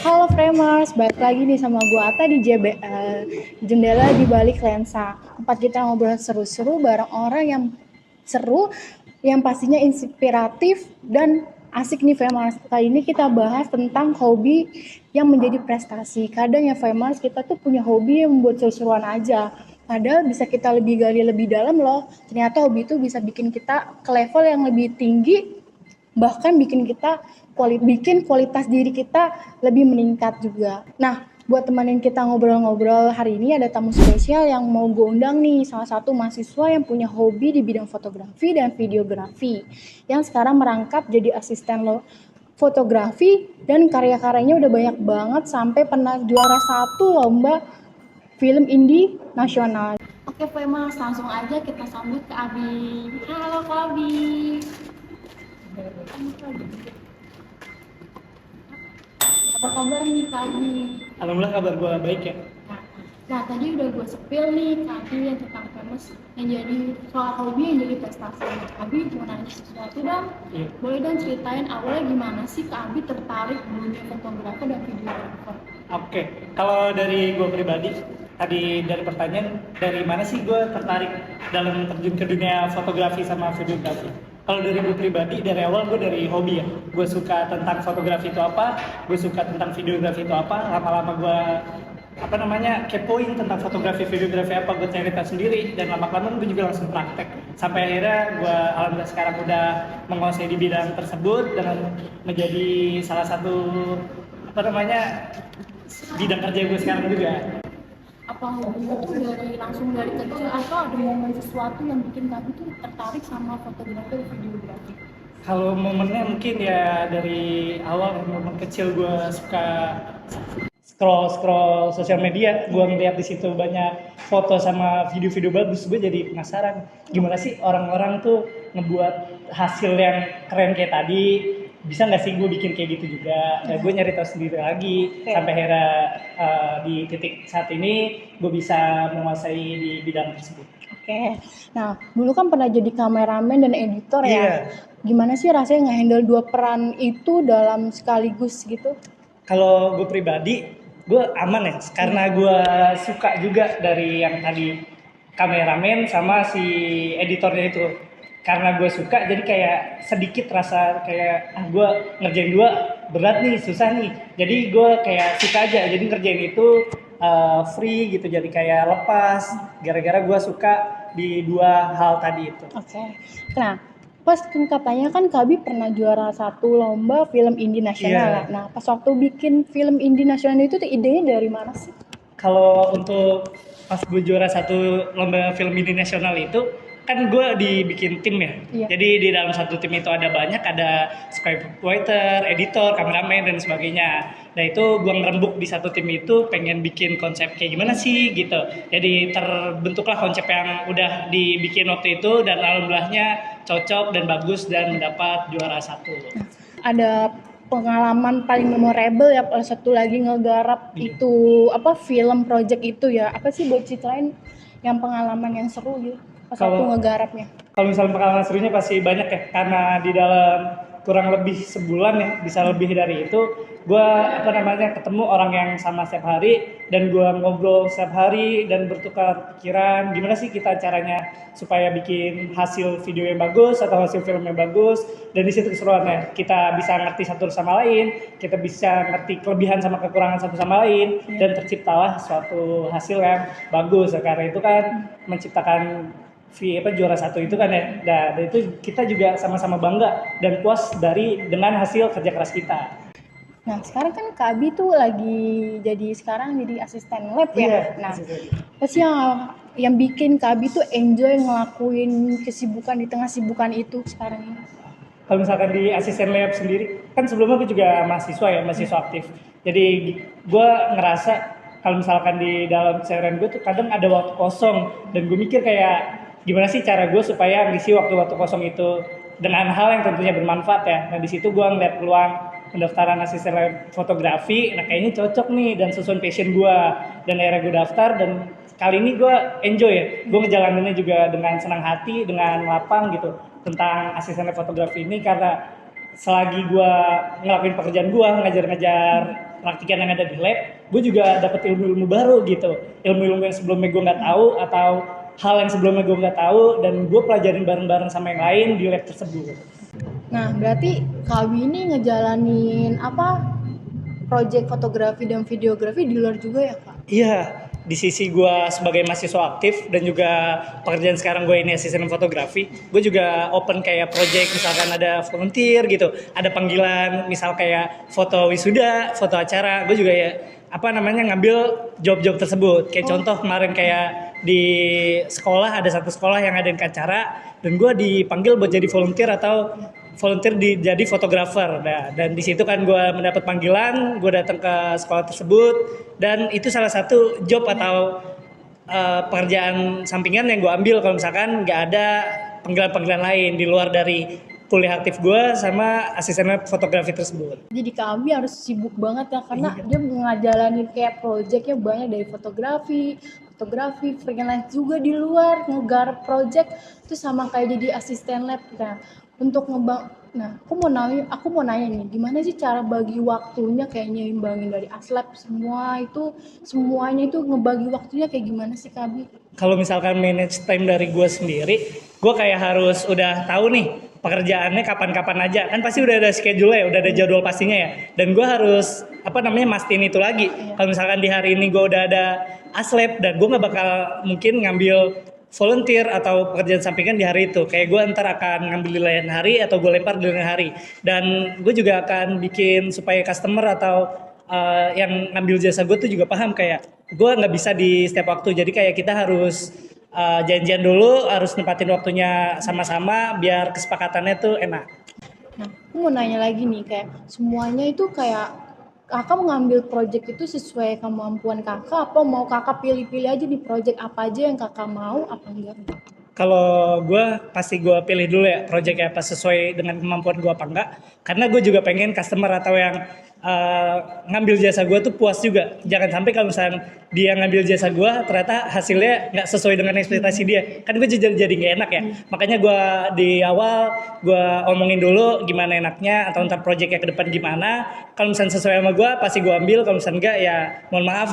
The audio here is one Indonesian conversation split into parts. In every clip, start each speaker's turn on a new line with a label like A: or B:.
A: Halo Framers, balik lagi nih sama gua Ata di Jendela di Balik Lensa. Tempat kita ngobrol seru-seru bareng orang yang seru, yang pastinya inspiratif dan asik nih Framers. Kali ini kita bahas tentang hobi yang menjadi prestasi. Kadang ya Framers, kita tuh punya hobi yang membuat seru-seruan aja. Padahal bisa kita lebih gali lebih dalam loh. Ternyata hobi itu bisa bikin kita ke level yang lebih tinggi, bahkan bikin kualitas diri kita lebih meningkat juga. Nah, buat temenin kita ngobrol-ngobrol hari ini ada tamu spesial yang mau gue undang nih, salah satu mahasiswa yang punya hobi di bidang fotografi dan videografi, yang sekarang merangkap jadi asisten fotografi dan karya-karyanya udah banyak banget sampai pernah juara satu lomba film indie nasional. Oke, Mas, langsung aja kita sambut ke Abi. Halo, Kak Abi. Apa kabar nih Kak Abi?
B: Alhamdulillah kabar gue baik ya.
A: Nah, tadi udah gue sepil nih Kak Abi yang tentang famous yang jadi soal hobi yang jadi prestasi. Nah, Kak Abi mau nanya sesuatu dong.
B: Iya.
A: Boleh dong ceritain awalnya gimana sih Kak Abi tertarik dunia fotografer dan videografer?
B: Oke, kalau dari gue pribadi, tadi dari pertanyaan, dari mana sih gue tertarik dalam terjun ke dunia fotografi sama videografi? Kalau dari gue pribadi, dari awal gue dari hobi ya. Gue suka tentang fotografi itu apa, gue suka tentang videografi itu apa. Lama-lama gue kepoin tentang fotografi videografi apa, gue cari tahu sendiri, dan lama-lama gue juga langsung praktek sampai akhirnya gue alhamdulillah sekarang udah menguasai di bidang tersebut dan menjadi salah satu bidang kerja gue sekarang juga.
A: Apa hobi itu langsung dari kecil atau ada momen sesuatu yang bikin Kak Abi tuh tertarik sama fotografi dan videografi?
B: Kalau momennya mungkin ya dari awal, momen kecil gue suka scroll sosial media, gue ngeliat di situ banyak foto sama video-video bagus, gue jadi penasaran gimana sih orang-orang tuh ngebuat hasil yang keren kayak tadi, bisa nggak sih gue bikin kayak gitu juga. Dan gue nyari tahu sendiri lagi sampai akhirnya di titik saat ini gue bisa menguasai di bidang tersebut.
A: Oke, nah dulu kan pernah jadi kameramen dan editor ya.
B: Iya.
A: Gimana sih rasanya nge-handle dua peran itu dalam sekaligus gitu?
B: Kalau gue pribadi, gue aman ya, karena gue suka juga dari yang tadi kameramen sama si editornya itu. Karena gue suka, jadi kayak sedikit rasa kayak gue ngerjain dua berat nih, susah nih. Jadi gue kayak suka aja, jadi ngerjain itu free gitu, jadi kayak lepas. Gara-gara gue suka di dua hal tadi itu.
A: Oke. Nah, pas kan katanya kan Kabi pernah juara satu lomba film indie nasional.
B: Iya.
A: Ya. Nah, pas waktu bikin film indie nasional itu tuh idenya dari mana sih?
B: Kalau untuk pas gue juara satu lomba film indie nasional itu, kan gue dibikin tim ya.
A: Iya.
B: Jadi di dalam satu tim itu ada banyak, ada scriptwriter, editor, kameramen dan sebagainya. Nah itu gue ngerembuk di satu tim itu, pengen bikin konsep kayak gimana sih gitu. Jadi terbentuklah konsep yang udah dibikin waktu itu, dan alhamdulillahnya cocok dan bagus dan mendapat juara satu.
A: Ada pengalaman paling memorable ya pas satu lagi ngegarap itu apa film project itu ya? Apa sih buat ceritain yang pengalaman yang seru gitu pas waktu ngegarapnya?
B: Kalau misalnya pengalaman serunya pasti banyak ya, karena di dalam kurang lebih sebulan ya, bisa lebih dari itu, gue ketemu orang yang sama setiap hari, dan gue ngobrol setiap hari dan bertukar pikiran gimana sih kita caranya supaya bikin hasil video yang bagus atau hasil film yang bagus. Dan di situ keseruannya, kita bisa ngerti satu sama lain, kita bisa ngerti kelebihan sama kekurangan satu sama lain, dan terciptalah suatu hasil yang bagus. Karena itu kan menciptakan juara satu itu kan ya, dan itu kita juga sama-sama bangga dan puas dengan hasil kerja keras kita.
A: Nah sekarang kan Kak Abi tuh lagi jadi asisten lab ya.
B: Iya,
A: Nah apa sih yang bikin Kak Abi tuh enjoy ngelakuin kesibukan di tengah sibukan itu sekarang ini?
B: Kalau misalkan di asisten lab sendiri, kan sebelumnya gue juga mahasiswa aktif. Jadi gue ngerasa kalau misalkan di dalam keseharian gue tuh kadang ada waktu kosong, dan gue mikir kayak gimana sih cara gue supaya ngisi waktu-waktu kosong itu dengan hal yang tentunya bermanfaat ya. Nah di situ gue ngeliat peluang pendaftaran asisten lab fotografi. Nah kayaknya cocok nih dan sesuai passion gue, dan akhirnya gue daftar, dan kali ini gue enjoy ya. Gue ngejalaninnya juga dengan senang hati, dengan lapang gitu tentang asisten lab fotografi ini, karena selagi gue ngelakuin pekerjaan gue ngajar-ngajar praktikan yang ada di lab, gue juga dapet ilmu-ilmu baru gitu, ilmu-ilmu yang sebelumnya gue nggak tahu atau hal yang sebelumnya gue nggak tahu dan gue pelajarin bareng-bareng sama yang lain di lab tersebut.
A: Nah, berarti Kak Abi ini ngejalanin apa? Project fotografi dan videografi di luar juga ya, Kak?
B: Iya, di sisi gue sebagai mahasiswa aktif dan juga pekerjaan sekarang gue ini asisten fotografi, gue juga open kayak project misalkan ada volunteer gitu, ada panggilan misal kayak foto wisuda, foto acara, gue juga ya apa namanya ngambil job-job tersebut. Kayak contoh kemarin kayak di sekolah ada satu sekolah yang ngadain acara dan gue dipanggil buat jadi volunteer atau volunteer jadi fotografer. Nah, dan di situ kan gue mendapat panggilan, gue datang ke sekolah tersebut dan itu salah satu job atau pekerjaan sampingan yang gue ambil kalau misalkan nggak ada panggilan-panggilan lain di luar dari kuliah aktif gue sama asisten fotografi tersebut.
A: Jadi Kak Abi harus sibuk banget ya karena dia ngejalanin kayak projectnya banyak dari fotografi, freelance juga di luar, ngegarap project itu sama kayak jadi asisten lab. Nah, aku mau nanya nih, gimana sih cara bagi waktunya kayak nyimbangin dari aslab semuanya itu ngebagi waktunya kayak gimana sih Kak Abi?
B: Kalau misalkan manage time dari gue sendiri, gue kayak harus udah tahu nih pekerjaannya kapan-kapan aja, kan pasti udah ada schedule ya, udah ada jadwal pastinya ya, dan gue harus mastiin itu lagi. Kalau misalkan di hari ini gue udah ada aslab dan gue nggak bakal mungkin ngambil volunteer atau pekerjaan sampingan di hari itu, kayak gue ntar akan ngambil di lain hari atau gue lempar di lain hari, dan gue juga akan bikin supaya customer atau yang ngambil jasa gue tuh juga paham kayak gue nggak bisa di setiap waktu, jadi kayak kita harus janjian dulu, harus nempatin waktunya sama-sama biar kesepakatannya tuh enak.
A: Nah, aku mau nanya lagi nih, kayak semuanya itu kayak kakak mengambil project itu sesuai kemampuan kakak, apa mau kakak pilih-pilih aja nih project apa aja yang kakak mau, apa enggak?
B: Kalau gue pasti gue pilih dulu ya project apa sesuai dengan kemampuan gue apa enggak, karena gue juga pengen customer atau yang ngambil jasa gue tuh puas juga. Jangan sampai kalau misalnya dia ngambil jasa gue ternyata hasilnya nggak sesuai dengan ekspektasi dia, kan gue jadi nggak enak ya. Makanya gue di awal gue omongin dulu gimana enaknya atau ntar projectnya ke depan gimana. Kalau misalnya sesuai sama gue pasti gue ambil, kalau misalnya enggak ya mohon maaf,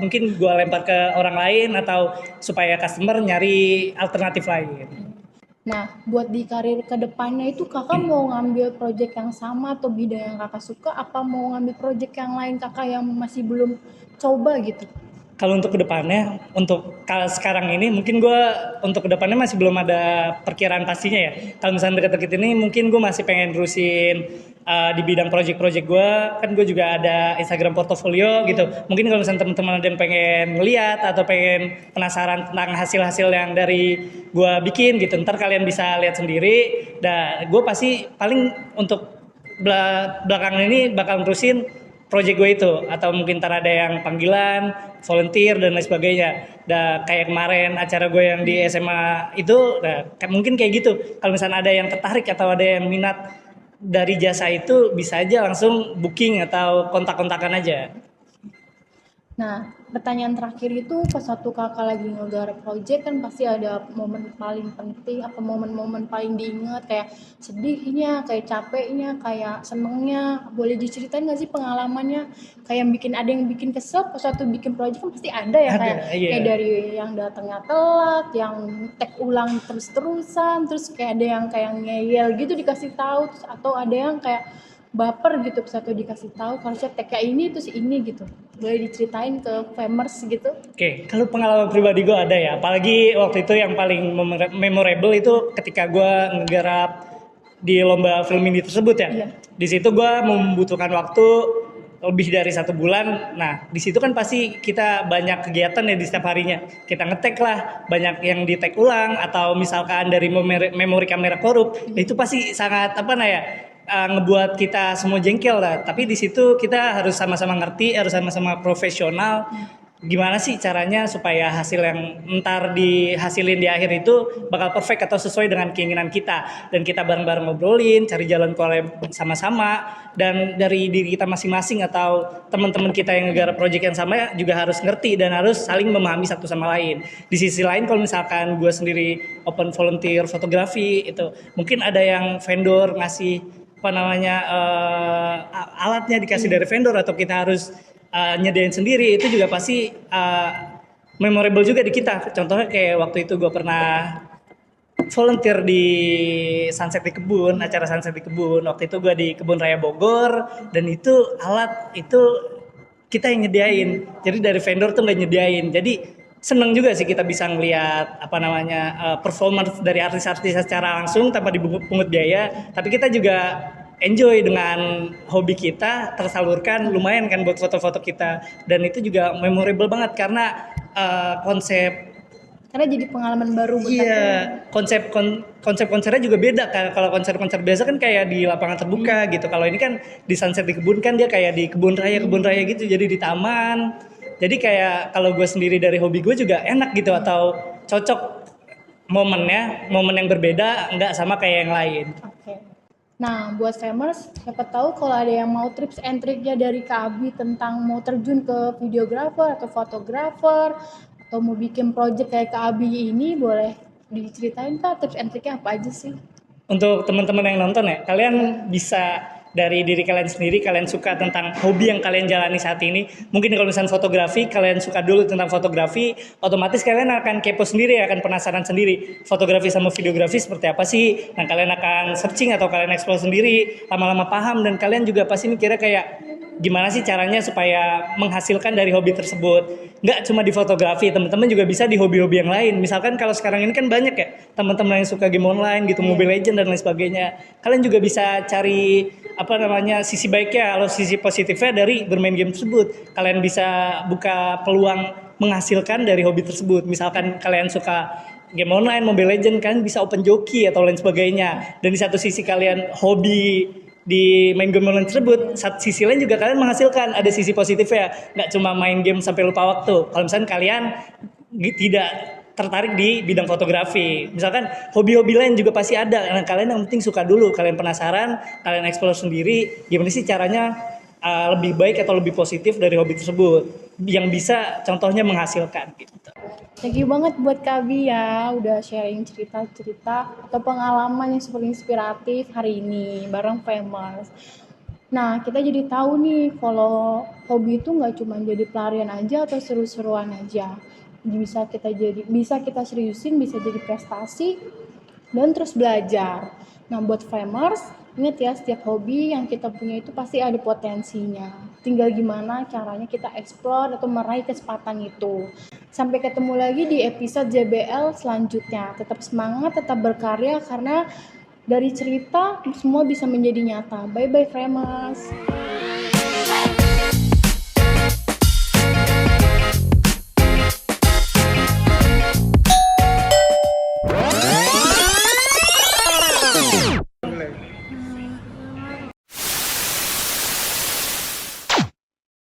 B: mungkin gue lempar ke orang lain atau supaya customer nyari alternatif lain.
A: Nah, buat di karir ke depannya itu kakak mau ngambil project yang sama atau bidang yang kakak suka, apa mau ngambil project yang lain kakak yang masih belum coba gitu?
B: Kalau untuk kedepannya, untuk sekarang ini mungkin gue untuk kedepannya masih belum ada perkiraan pastinya ya. Kalau misalnya deket-deket ini mungkin gue masih pengen terusin di bidang project-project gue. Kan gue juga ada Instagram portofolio gitu. Mungkin kalau misalnya teman-teman ada yang pengen ngeliat atau pengen penasaran tentang hasil-hasil yang dari gue bikin gitu, ntar kalian bisa lihat sendiri. Dan gue pasti paling untuk belakangan ini bakal terusin project gue itu, atau mungkin ntar ada yang panggilan, volunteer dan lain sebagainya. Kayak kemarin acara gue yang di SMA itu, mungkin kayak gitu. Kalau misalnya ada yang tertarik atau ada yang minat dari jasa itu, bisa aja langsung booking atau kontak-kontakan aja.
A: Nah, pertanyaan terakhir itu pas waktu kakak lagi ngegarap project kan pasti ada momen paling penting, apa momen-momen paling diingat, kayak sedihnya, kayak capeknya, kayak senengnya. Boleh diceritain nggak sih pengalamannya? Ada yang bikin kesel pas waktu bikin project kan pasti ada ya,
B: Iya.
A: kayak dari yang datangnya telat, yang tag ulang terus-terusan, terus kayak ada yang kayak ngeyel gitu dikasih tahu, atau ada yang kayak baper gitu pas waktu dikasih tahu harusnya tag kayak ini terus ini gitu. Boleh diceritain ke famers gitu?
B: Oke, kalau pengalaman pribadi gue ada ya, apalagi waktu itu yang paling memorable itu ketika gue ngegarap di lomba film indie tersebut ya.
A: Iya.
B: Di situ gue membutuhkan waktu lebih dari 1 bulan. Nah, di situ kan pasti kita banyak kegiatan ya di setiap harinya. Kita ngetek lah, banyak yang di tag ulang atau misalkan dari memori kamera korup. Itu pasti sangat ngebuat kita semua jengkel lah. Tapi di situ kita harus sama-sama ngerti, harus sama-sama profesional. Gimana sih caranya supaya hasil yang ntar dihasilin di akhir itu bakal perfect atau sesuai dengan keinginan kita, dan kita bareng-bareng ngobrolin, cari jalan collab sama-sama, dan dari diri kita masing-masing atau teman-teman kita yang ngegarap project yang sama juga harus ngerti dan harus saling memahami satu sama lain. Di sisi lain kalau misalkan gue sendiri open volunteer fotografi itu, mungkin ada yang vendor ngasih apa namanya alatnya dikasih dari vendor atau kita harus nyediain sendiri, itu juga pasti memorable juga di kita. Contohnya kayak waktu itu gue pernah volunteer di sunset di kebun, acara sunset di kebun. Waktu itu gue di Kebun Raya Bogor, dan itu alat itu kita yang nyediain. Jadi dari vendor tuh nggak nyediain. Jadi seneng juga sih kita bisa ngelihat apa namanya performance dari artis-artis secara langsung tanpa dipungut biaya. Tapi kita juga enjoy dengan hobi kita tersalurkan, lumayan kan buat foto-foto kita. Dan itu juga memorable banget karena konsep.
A: Karena jadi pengalaman baru buat
B: Iya,
A: aku.
B: konsep konsernya juga beda kan. Kalau konser biasa kan kayak di lapangan terbuka gitu. Kalau ini kan di sunset di kebun kan dia kayak di kebun raya gitu. Jadi di taman. Jadi kayak kalau gue sendiri dari hobi gue juga enak gitu, atau cocok momennya, momen yang berbeda, nggak sama kayak yang lain.
A: Oke. Nah, buat famers, siapa tahu kalau ada yang mau tips and triknya dari Kak Abi tentang mau terjun ke videographer atau fotografer atau mau bikin project kayak Kak Abi ini, boleh diceritain Kak tips and triknya apa aja sih?
B: Untuk teman-teman yang nonton ya, kalian bisa dari diri kalian sendiri, kalian suka tentang hobi yang kalian jalani saat ini. Mungkin kalau misalnya fotografi, kalian suka dulu tentang fotografi, otomatis kalian akan kepo sendiri, akan penasaran sendiri fotografi sama videografi seperti apa sih. Nah, kalian akan searching atau kalian explore sendiri, lama-lama paham, dan kalian juga pasti mikirnya kayak gimana sih caranya supaya menghasilkan dari hobi tersebut. Nggak cuma di fotografi, teman-teman juga bisa di hobi-hobi yang lain. Misalkan kalau sekarang ini kan banyak ya teman-teman yang suka game online gitu, Mobile Legends dan lain sebagainya. Kalian juga bisa cari apa namanya sisi baiknya, kalau sisi positifnya dari bermain game tersebut. Kalian bisa buka peluang menghasilkan dari hobi tersebut. Misalkan kalian suka game online, Mobile Legends, kan bisa open joki atau lain sebagainya. Dan di satu sisi kalian hobi di main game online tersebut, sisi lain juga kalian menghasilkan, ada sisi positifnya, nggak cuma main game sampai lupa waktu. Kalau misalnya kalian tidak tertarik di bidang fotografi, misalkan hobi-hobi lain juga pasti ada. Nah, kalian yang penting suka dulu, kalian penasaran, kalian explore sendiri gimana sih caranya lebih baik atau lebih positif dari hobi tersebut yang bisa contohnya menghasilkan gitu.
A: Thank you banget buat Kak Abi ya, udah sharing cerita-cerita atau pengalaman yang super inspiratif hari ini bareng famous. Nah, kita jadi tahu nih kalau hobi itu nggak cuma jadi pelarian aja atau seru-seruan aja. Bisa kita seriusin, bisa jadi prestasi dan terus belajar. Nah, buat famers, ingat ya, setiap hobi yang kita punya itu pasti ada potensinya. Tinggal gimana caranya kita explore atau meraih kesempatan itu. Sampai ketemu lagi di episode JBL selanjutnya. Tetap semangat, tetap berkarya, karena dari cerita semua bisa menjadi nyata. Bye-bye, famers.